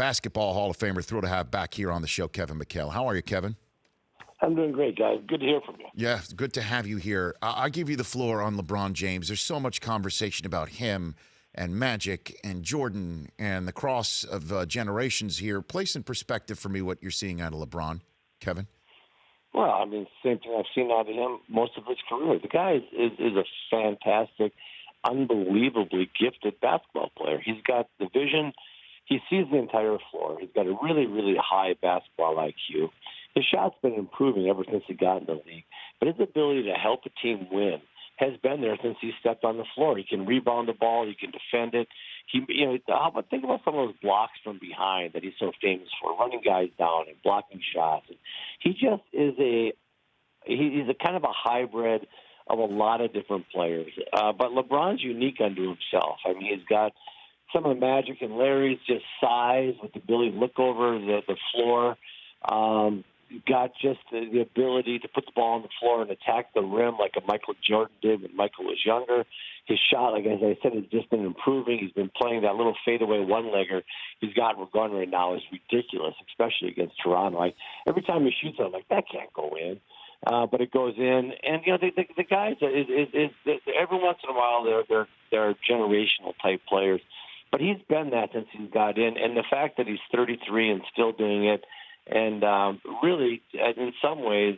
basketball Hall of Famer. Thrilled to have back here on the show, Kevin McHale. How are you, Kevin? I'm doing great, guys. Good to hear from you. Yeah, it's good to have you here. I'll give you the floor on LeBron James. There's so much conversation about him and Magic and Jordan and the cross of generations here. Place in perspective for me what you're seeing out of LeBron, Kevin. Well, I mean, same thing I've seen out of him most of his career. The guy is a fantastic, unbelievably gifted basketball player. He's got the vision. He sees the entire floor. He's got a really, really high basketball IQ. His shot's been improving ever since he got in the league. But his ability to help a team win has been there since he stepped on the floor. He can rebound the ball. He can defend it. Think about some of those blocks from behind that he's so famous for, running guys down and blocking shots. He just is he's a kind of a hybrid of a lot of different players. But LeBron's unique unto himself. I mean, he's got some of the Magic and Larry's just size with the ability to look over the floor. You've got just the ability to put the ball on the floor and attack the rim like a Michael Jordan did when Michael was younger. His shot, like as I said, has just been improving. He's been playing that little fadeaway one-legger he's got going right now is ridiculous, especially against Toronto. Every time he shoots it, I'm like, that can't go in. But it goes in. And, the guys, every once in a while, they're generational type players. But he's been that since he's got in. And the fact that he's 33 and still doing it, and really, in some ways,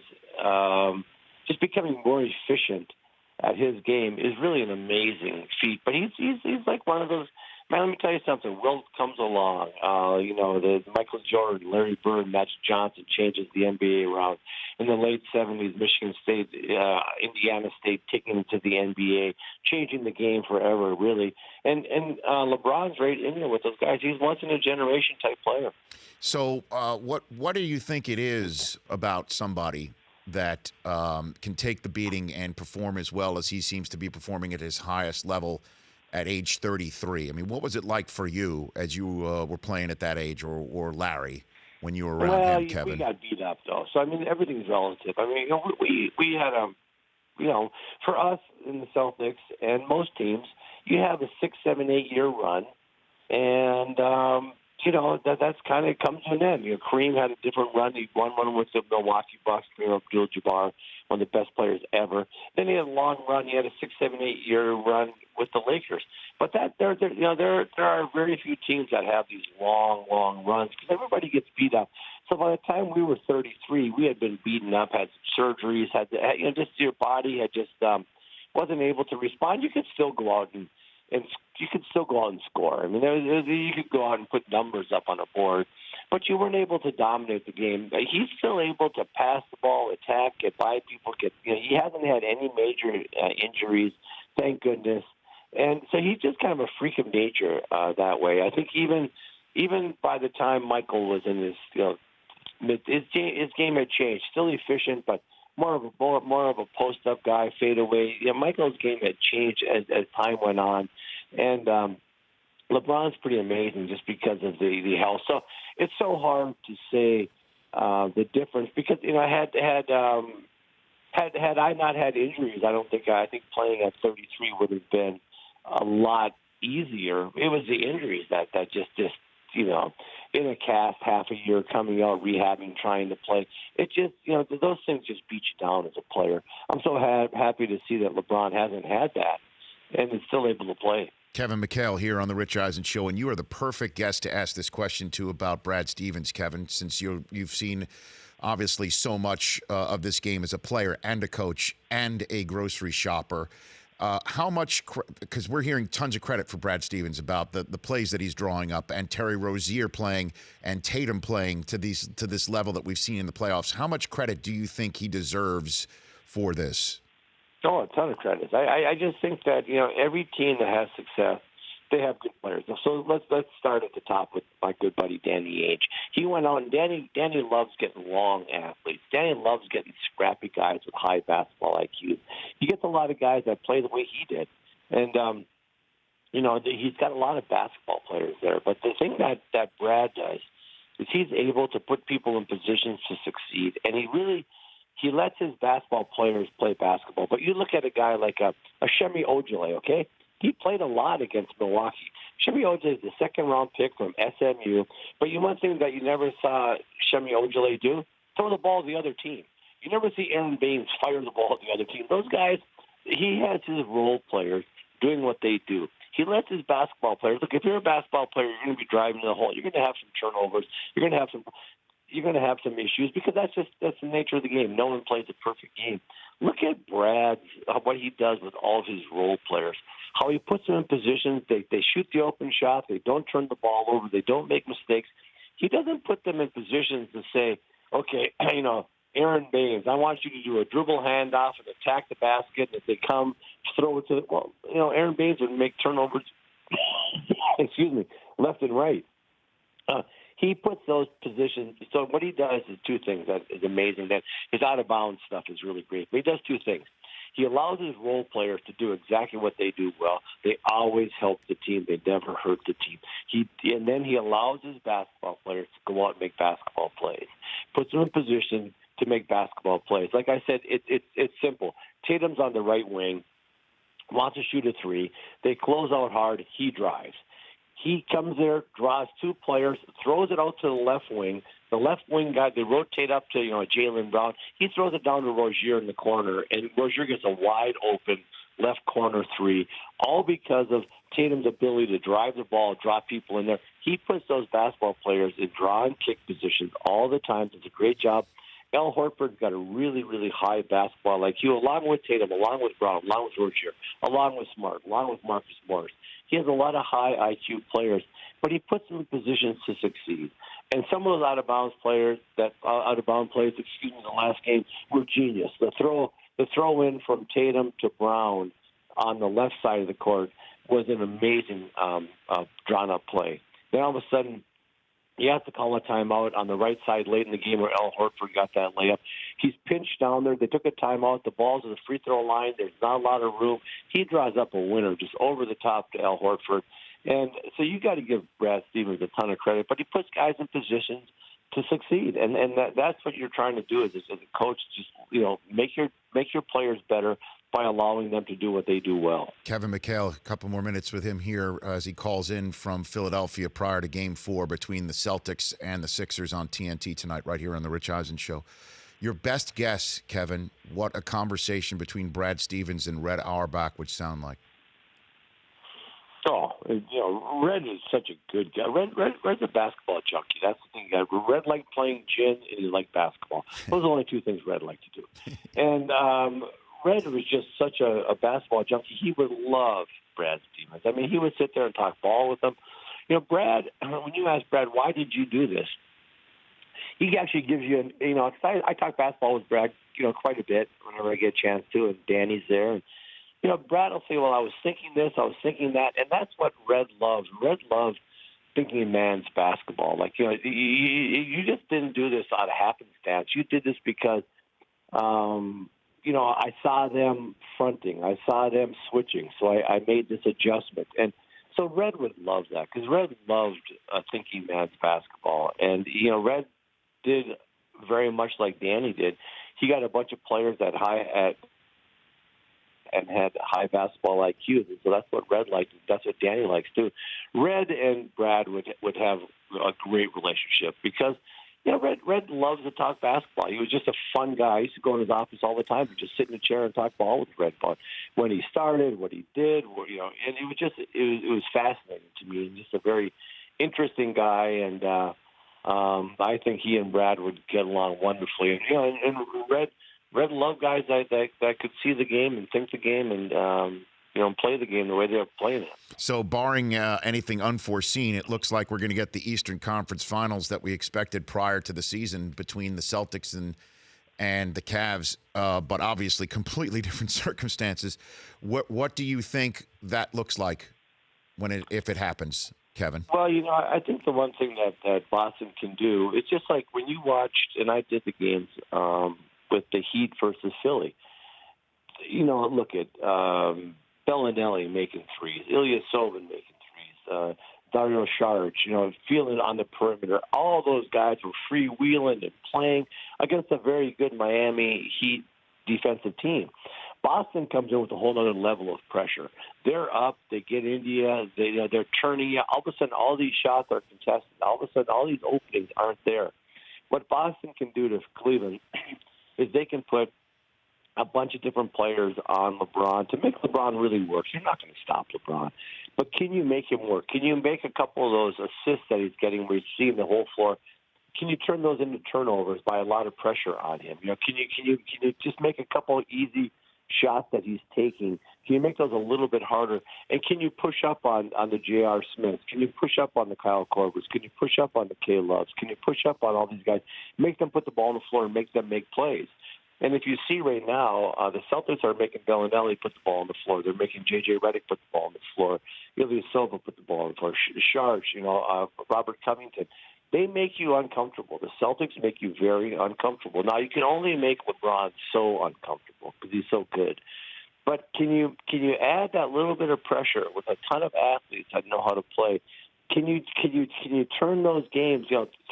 just becoming more efficient at his game is really an amazing feat. But he's like one of those. Man, let me tell you something. Wilt comes along. The Michael Jordan, Larry Bird, Magic Johnson changes the NBA around. In the late 70s, Michigan State, Indiana State taking it to the NBA, changing the game forever, really. And LeBron's right in there with those guys. He's once in a generation type player. So what do you think it is about somebody that can take the beating and perform as well as he seems to be performing at his highest level at age 33? I mean, what was it like for you as you were playing at that age, or Larry, when you were around him, Kevin? We got beat up, though. So, I mean, everything's relative. I mean, we had for us in the Celtics and most teams, you have a 6, 7, 8 year run, and that's kind of comes to an end. Kareem had a different run. He won one with the Milwaukee Bucks, Kareem Abdul-Jabbar, one of the best players ever. Then he had a long run. He had a 6, 7, 8 year run with the Lakers. But there are very few teams that have these long runs because everybody gets beat up. So by the time we were 33, we had been beaten up, had some surgeries, just your body had just wasn't able to respond. You could still go out and you could still go out and score. I mean, you could go out and put numbers up on a board, but you weren't able to dominate the game. He's still able to pass the ball, attack, get by people. He hasn't had any major injuries, thank goodness. And so he's just kind of a freak of nature that way. I think even by the time Michael was in his game had changed. Still efficient, but more of a post-up guy, fade away. Michael's game had changed as time went on, and LeBron's pretty amazing just because of the health. So it's so hard to say the difference because had I not had injuries, I think playing at 33 would have been a lot easier. It was the injuries that just in a cast half a year, coming out, rehabbing, trying to play. It just, those things just beat you down as a player. I'm so happy to see that LeBron hasn't had that and is still able to play. Kevin McHale here on the Rich Eisen Show, and you are the perfect guest to ask this question to about Brad Stevens, Kevin, since you've seen obviously so much of this game as a player and a coach and a grocery shopper. How much, because we're hearing tons of credit for Brad Stevens about the plays that he's drawing up, and Terry Rozier playing and Tatum playing to this level that we've seen in the playoffs. How much credit do you think he deserves for this? Oh, a ton of credit. I just think that every team that has success, they have good players. So let's start at the top with my good buddy Danny Ainge. He went out, and Danny loves getting long athletes. Danny loves getting scrappy guys with high basketball IQ. He gets a lot of guys that play the way he did, and he's got a lot of basketball players there. But the thing that Brad does is he's able to put people in positions to succeed, and he lets his basketball players play basketball. But you look at a guy like a Shemi Ojale, okay? He played a lot against Milwaukee. Shemi Ojale is the second-round pick from SMU, but one thing that you never saw Shemi Ojale do, throw the ball to the other team. You never see Aaron Baines fire the ball to the other team. Those guys, he has his role players doing what they do. He lets his basketball players, look, if you're a basketball player, you're going to be driving to the hole. You're going to have some turnovers. You're going to have some issues because that's the nature of the game. No one plays a perfect game. Look at Brad, what he does with all of his role players, how he puts them in positions. They shoot the open shot. They don't turn the ball over. They don't make mistakes. He doesn't put them in positions to say, okay, Aaron Baines, I want you to do a dribble handoff and attack the basket. And if they come, throw it to Aaron Baines would make turnovers, left and right. He puts those positions. So what he does is two things that is amazing. That his out-of-bounds stuff is really great. But he does two things. He allows his role players to do exactly what they do well. They always help the team. They never hurt the team. And then he allows his basketball players to go out and make basketball plays. Puts them in position to make basketball plays. Like I said, it's simple. Tatum's on the right wing, wants to shoot a three. They close out hard. He drives. He comes there, draws two players, throws it out to the left wing. The left wing guy, they rotate up to, Jaylen Brown. He throws it down to Rozier in the corner, and Rozier gets a wide open left corner three, all because of Tatum's ability to drive the ball, drop people in there. He puts those basketball players in draw and kick positions all the time. Does a great job. Al Horford's got a really, really high basketball IQ, along with Tatum, along with Brown, along with Rozier, along with Smart, along with Marcus Morris. He has a lot of high IQ players, but he puts them in positions to succeed. And some of those out-of-bounds plays, the last game, were genius. The throw in from Tatum to Brown on the left side of the court was an amazing drawn-up play. Then all of a sudden, he has to call a timeout on the right side late in the game where Al Horford got that layup. He's pinched down there. They took a timeout. The ball's at the free throw line. There's not a lot of room. He draws up a winner just over the top to Al Horford. And so you got to give Brad Stevens a ton of credit, but he puts guys in positions to succeed. And that's what you're trying to do as a coach, just, make your players better by allowing them to do what they do well. Kevin McHale, a couple more minutes with him here as he calls in from Philadelphia prior to Game 4 between the Celtics and the Sixers on TNT tonight, right here on the Rich Eisen Show. Your best guess, Kevin, what a conversation between Brad Stevens and Red Auerbach would sound like? Oh, Red is such a good guy. Red's a basketball junkie. That's the thing. Red liked playing gin and he liked basketball. Those are the only two things Red liked to do. And Red was just such a basketball junkie. He would love Brad Stevens. I mean, he would sit there and talk ball with him. Brad, when you ask Brad, why did you do this? He actually gives you, I talk basketball with Brad, quite a bit whenever I get a chance to, and Danny's there. And, Brad will say, well, I was thinking this, I was thinking that, and that's what Red loves. Red loves thinking man's basketball. Like, you just didn't do this out of happenstance. You did this because, I saw them fronting. I saw them switching, so I made this adjustment. And so Red would love that because Red loved thinking man's basketball. And, Red did very much like Danny did. He got a bunch of players that had high basketball IQ, and so that's what Red liked. That's what Danny likes too. Red and Brad would have a great relationship because Red loves to talk basketball. He was just a fun guy. I used to go in his office all the time and just sit in a chair and talk ball with Red. But when he started, what he did, and it was fascinating to me. He's just a very interesting guy, and I think he and Brad would get along wonderfully. And Red loved guys that could see the game and think the game and play the game the way they're playing it. So barring anything unforeseen, it looks like we're going to get the Eastern Conference Finals that we expected prior to the season between the Celtics and the Cavs, but obviously completely different circumstances. What do you think that looks like if it happens, Kevin? Well, I think the one thing that Boston can do, it's just like when you watched, and I did the games with the Heat versus Philly. Look at Bellinelli making threes, Ilya Sovin making threes, Dario Saric, feeling on the perimeter. All those guys were freewheeling and playing against a very good Miami Heat defensive team. Boston comes in with a whole other level of pressure. They're up. They get into you. They're turning you. All of a sudden, all these shots are contested. All of a sudden, all these openings aren't there. What Boston can do to Cleveland is they can put a bunch of different players on LeBron to make LeBron really work. You're not going to stop LeBron. But can you make him work? Can you make a couple of those assists that he's getting where he's seeing the whole floor? Can you turn those into turnovers by a lot of pressure on him? Can you just make a couple of easy shots that he's taking? Can you make those a little bit harder? And can you push up on the J.R. Smith? Can you push up on the Kyle Korvers? Can you push up on the K. Loves? Can you push up on all these guys? Make them put the ball on the floor and make them make plays. And if you see right now, the Celtics are making Bellinelli put the ball on the floor. They're making J.J. Redick put the ball on the floor. Ilya Silva put the ball on the floor. Sharch, Robert Covington. They make you uncomfortable. The Celtics make you very uncomfortable. Now, you can only make LeBron so uncomfortable because he's so good. But can you add that little bit of pressure with a ton of athletes that know how to play? Can you turn those games,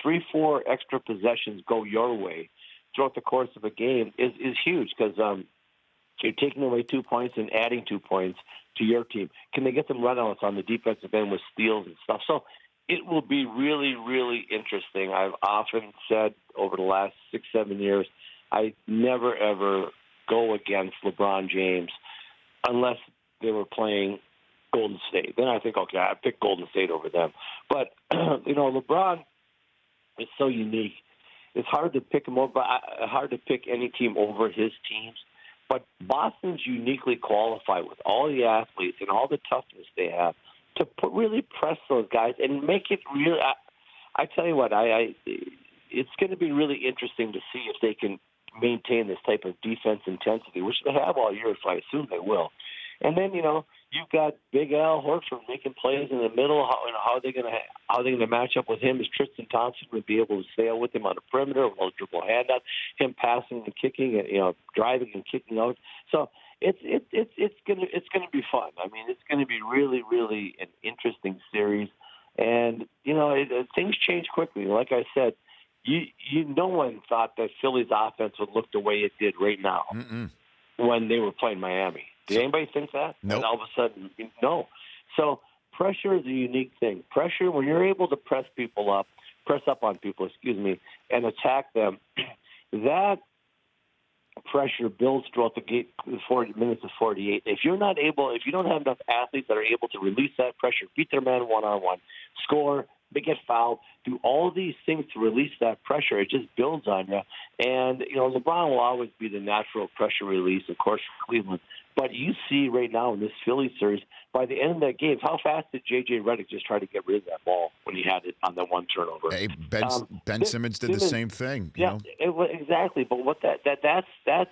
3-4 extra possessions go your way throughout the course of a game is huge because you're taking away 2 points and adding 2 points to your team. Can they get some runouts on the defensive end with steals and stuff? So it will be really, really interesting. I've often said over the last 6-7 years, I never, ever go against LeBron James unless they were playing Golden State. Then I think, okay, I pick Golden State over them. But, LeBron is so unique. It's hard to pick him over, hard to pick any team over his teams. But Boston's uniquely qualified with all the athletes and all the toughness they have to really press those guys and make it real. I tell you what, it's going to be really interesting to see if they can maintain this type of defense intensity, which they have all year, so I assume they will. And then you've got Big Al Horford making plays in the middle. How are they going to match up with him? Is Tristan Thompson going to be able to sail with him on the perimeter? Will dribble handout, him passing and kicking, and driving and kicking out. So it's gonna be fun. I mean, it's going to be really, really an interesting series. And things change quickly. Like I said, no one thought that Philly's offense would look the way it did right now when they were playing Miami. Did anybody think that? Nope. And all of a sudden, no. So pressure is a unique thing. Pressure, when you're able to press up on people, and attack them, that pressure builds throughout the 40 minutes of 48. If you don't have enough athletes that are able to release that pressure, beat their man one-on-one, score, they get fouled, do all these things to release that pressure, it just builds on you. And, LeBron will always be the natural pressure release, of course, for Cleveland. But you see right now in this Philly series, by the end of that game, how fast did J.J. Redick just try to get rid of that ball when he had it on the one turnover? Hey, Ben Simmons did the same thing. Exactly. But what that's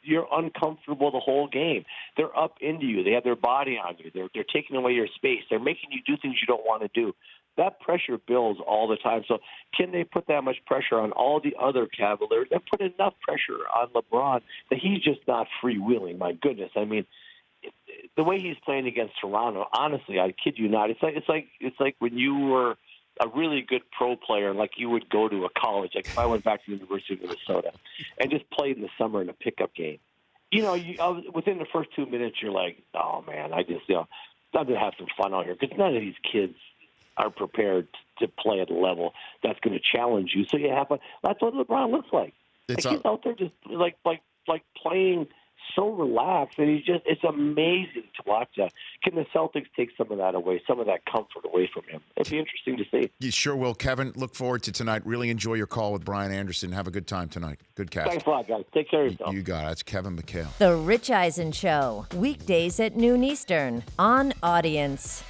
you're uncomfortable the whole game. They're up into you. They have their body on you. They're taking away your space. They're making you do things you don't want to do. That pressure builds all the time. So can they put that much pressure on all the other Cavaliers and put enough pressure on LeBron that he's just not freewheeling? My goodness. I mean, the way he's playing against Toronto, honestly, I kid you not. It's like when you were a really good pro player, like you would go to a college. Like if I went back to the University of Minnesota and just played in the summer in a pickup game. Within the first 2 minutes, you're like, oh man, I'm going to have some fun out here because none of these kids are prepared to play at a level that's going to challenge you. So you have that's what LeBron looks like. He's out there just like playing so relaxed, and it's amazing to watch that. Can the Celtics take some of that away, some of that comfort away from him? It'd be interesting to see. You sure will, Kevin. Look forward to tonight. Really enjoy your call with Brian Anderson. Have a good time tonight. Good cast. Thanks a lot, guys. Take care of yourself. You got it. That's Kevin McHale. The Rich Eisen Show, weekdays at noon Eastern on Audience.